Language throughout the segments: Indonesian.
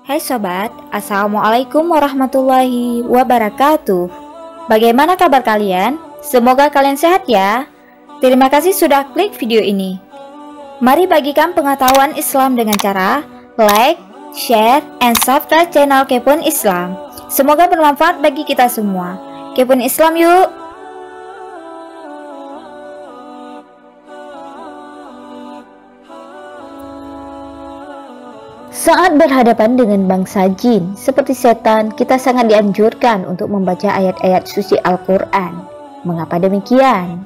Hai sobat, Assalamualaikum warahmatullahi wabarakatuh. Bagaimana kabar kalian? Semoga kalian sehat ya. Terima kasih sudah klik video ini. Mari bagikan pengetahuan Islam dengan cara like, share, and subscribe channel Kepoin Islam. Semoga bermanfaat bagi kita semua. Kepoin Islam yuk. Saat berhadapan dengan bangsa jin seperti setan, kita sangat dianjurkan untuk membaca ayat-ayat suci Al-Quran. Mengapa demikian?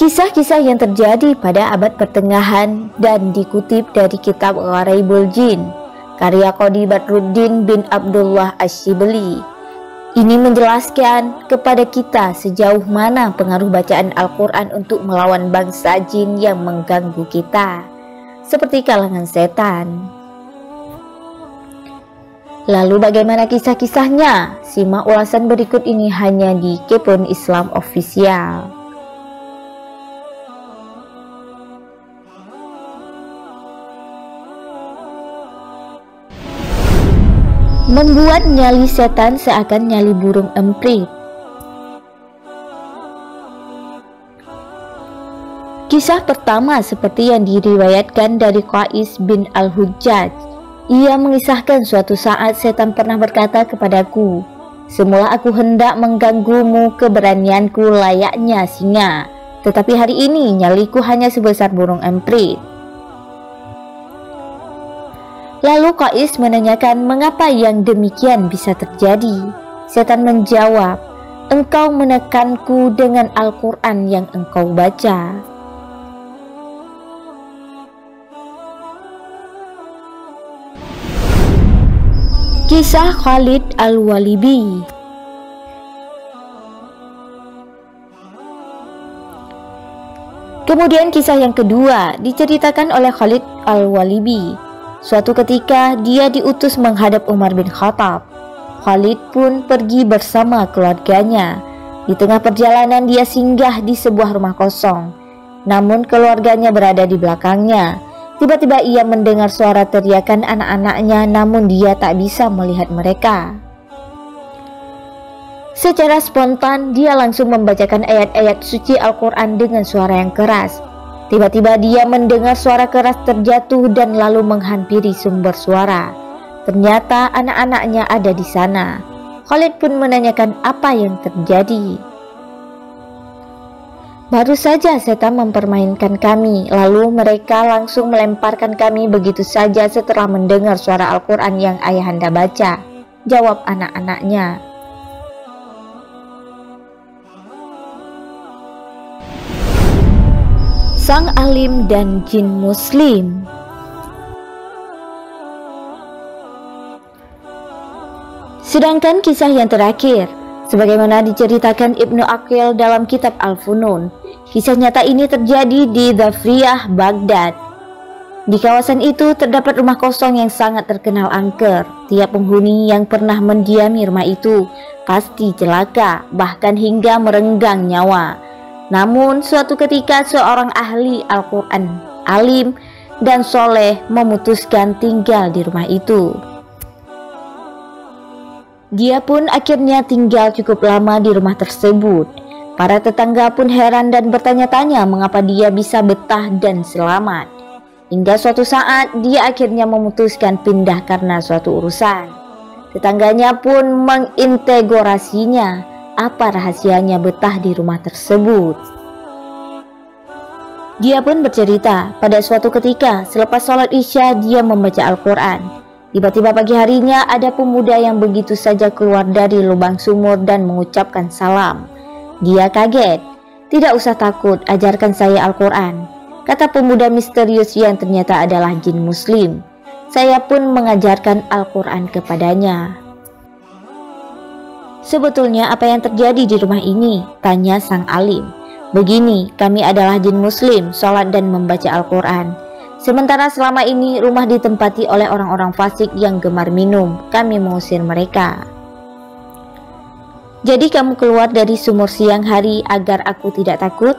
Kisah-kisah yang terjadi pada abad pertengahan dan dikutip dari kitab Gharaibul Jin, karya Qadi Badruddin bin Abdullah Asyibli. Ini menjelaskan kepada kita sejauh mana pengaruh bacaan Al-Quran untuk melawan bangsa jin yang mengganggu kita, seperti kalangan setan. Lalu bagaimana kisah-kisahnya? Simak ulasan berikut ini hanya di Kepoin Islam Official. Membuat nyali setan seakan nyali burung emprit. Kisah pertama seperti yang diriwayatkan dari Qais bin Al-Hujjaj. Ia mengisahkan suatu saat setan pernah berkata kepadaku, "Semula aku hendak mengganggumu keberanianku layaknya singa, tetapi hari ini nyaliku hanya sebesar burung emprit." Lalu Qais menanyakan mengapa yang demikian bisa terjadi. Setan menjawab, "Engkau menekanku dengan Al-Quran yang engkau baca." Kisah Khalid Al-Walibi. Kemudian kisah yang kedua diceritakan oleh Khalid Al-Walibi. Suatu ketika dia diutus menghadap Umar bin Khattab. Khalid pun pergi bersama keluarganya. Di tengah perjalanan dia singgah di sebuah rumah kosong. Namun keluarganya berada di belakangnya. Tiba-tiba ia mendengar suara teriakan anak-anaknya, namun dia tak bisa melihat mereka. Secara spontan dia langsung membacakan ayat-ayat suci Al-Quran dengan suara yang keras. Tiba-tiba dia mendengar suara keras terjatuh dan lalu menghampiri sumber suara. Ternyata anak-anaknya ada di sana. Khalid pun menanyakan apa yang terjadi. "Baru saja setan mempermainkan kami, lalu mereka langsung melemparkan kami begitu saja setelah mendengar suara Al-Quran yang ayahanda baca," jawab anak-anaknya. Sang alim dan jin muslim. Sedangkan kisah yang terakhir, sebagaimana diceritakan Ibnu Aqil dalam kitab Al-Funun, kisah nyata ini terjadi di Dhafriyah, Baghdad. Di kawasan itu terdapat rumah kosong yang sangat terkenal angker. Tiap penghuni yang pernah mendiami rumah itu pasti celaka, bahkan hingga merenggang nyawa. Namun suatu ketika seorang ahli Al-Quran, alim dan soleh memutuskan tinggal di rumah itu. Dia pun akhirnya tinggal cukup lama di rumah tersebut. Para tetangga pun heran dan bertanya-tanya mengapa dia bisa betah dan selamat. Hingga suatu saat dia akhirnya memutuskan pindah karena suatu urusan. Tetangganya pun menginterogasinya apa rahasianya betah di rumah tersebut. Dia pun bercerita, pada suatu ketika selepas sholat Isya dia membaca Al-Quran. Tiba-tiba pagi harinya ada pemuda yang begitu saja keluar dari lubang sumur dan mengucapkan salam. Dia kaget. "Tidak usah takut, ajarkan saya Al-Quran," kata pemuda misterius yang ternyata adalah jin muslim. Saya pun mengajarkan Al-Quran kepadanya. "Sebetulnya apa yang terjadi di rumah ini?" tanya sang alim. "Begini, kami adalah jin muslim, sholat dan membaca Al-Quran. Sementara selama ini rumah ditempati oleh orang-orang fasik yang gemar minum. Kami mengusir mereka. Jadi kamu keluar dari sumur siang hari agar aku tidak takut?"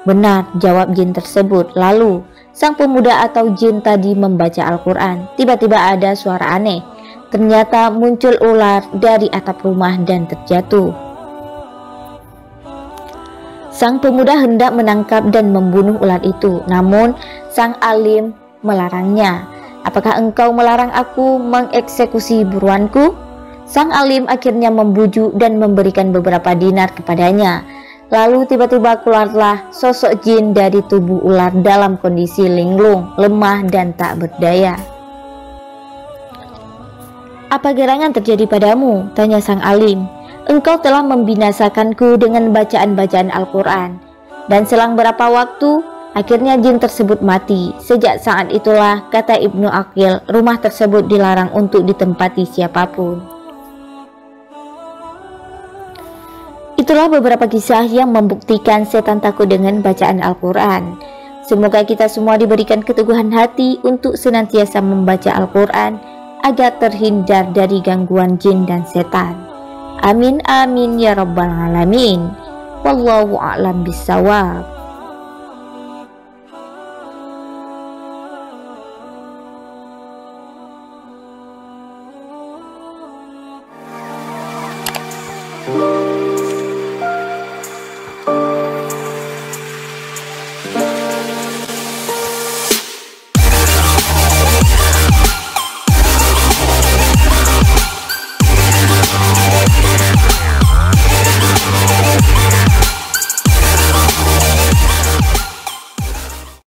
"Benar," jawab jin tersebut. "Lalu, Sang pemuda atau jin tadi membaca Al-Quran. Tiba-tiba ada suara aneh. Ternyata muncul ular dari atap rumah dan terjatuh. Sang pemuda hendak menangkap dan membunuh ular itu, namun sang alim melarangnya. "Apakah engkau melarang aku mengeksekusi buruanku?" Sang alim akhirnya membujuk dan memberikan beberapa dinar kepadanya. Lalu tiba-tiba keluarlah sosok jin dari tubuh ular dalam kondisi linglung, lemah dan tak berdaya. "Apa gerangan terjadi padamu?" tanya sang alim. "Engkau telah membinasakanku dengan bacaan-bacaan Al-Quran." Dan selang berapa waktu, akhirnya jin tersebut mati. Sejak saat itulah, kata Ibnu Aqil, rumah tersebut dilarang untuk ditempati siapapun. Itulah beberapa kisah yang membuktikan setan takut dengan bacaan Al-Quran. Semoga kita semua diberikan keteguhan hati untuk senantiasa membaca Al-Quran agar terhindar dari gangguan jin dan setan. Amin amin ya rabbal alamin. Wallahu a'lam bissawab.